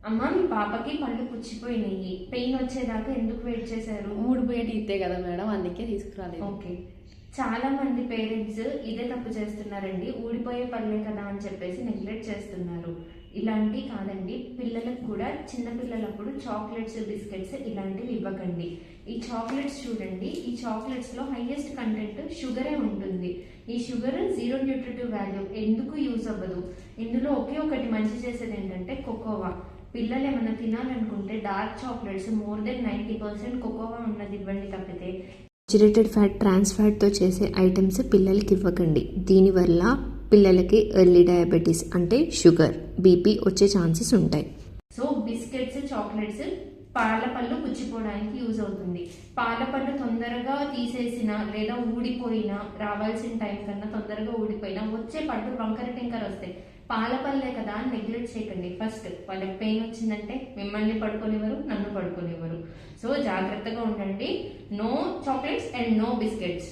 అమ్మ, మీ పాపకి పళ్ళు పుచ్చిపోయినాయి, పెయిన్ వచ్చేదాకా ఎందుకు వెయిట్ చేశారు? ఊడిపోయే టీతే కదా మేడం, అందుకే తీసుకురాలేదు. ఓకే. చాలా మంది పేరెంట్స్ ఇదే తప్పు చేస్తున్నారండి. ఊడిపోయే పళ్ళే కదా అని చెప్పేసి నెగ్లెక్ట్ చేస్తున్నారు. ఇలాంటివి కాదండి. పిల్లలకు కూడా చిన్న పిల్లలప్పుడు చాక్లెట్స్, బిస్కెట్స్ ఇలాంటివి ఇవ్వకండి. ఈ చాక్లెట్స్ చూడండి, ఈ చాక్లెట్స్లో హైయెస్ట్ కంటెంట్ షుగరే ఉంటుంది. ఈ షుగర్ జీరో న్యూట్రిటివ్ వాల్యూ, ఎందుకు యూజ్ అవ్వదు. ఇందులో ఒకే ఒకటి మంచి చేసేది ఏంటంటే కోకోవా. పిల్లలు ఏమైనా తినాలనుకుంటే dark chocolates more than 90% cocoa ఉన్నది ఇవ్వండి తప్పితే సాచురేటెడ్ ఫ్యాట్, ట్రాన్స్ ఫ్యాట్తో చేసే ఐటమ్స్ పిల్లలకి ఇవ్వకండి. దీనివల్ల పిల్లలకి ఎర్లీ డయాబెటీస్ అంటే షుగర్, బీపీ వచ్చే ఛాన్సెస్ ఉంటాయి. సో బిస్కెట్స్, చాక్లెట్స్ పాల పళ్ళు పుచ్చిపోవడానికి యూజ్ అవుతుంది. పాల పళ్ళు తొందరగా తీసేసిన లేదా ఊడిపోయినా, రావాల్సిన టైం కన్నా తొందరగా ఊడిపోయినా వచ్చే పళ్ళు వంకర టింకర్ వస్తాయి. పాల పళ్ళే కదా అని నెగ్లెక్ట్ చేయకండి. ఫస్ట్ వాళ్ళకి పెయిన్ వచ్చిందంటే మిమ్మల్ని పడుకోనివ్వరు, నన్ను పడుకోనివ్వరు. సో జాగ్రత్తగా ఉండండి. No chocolates and no biscuits.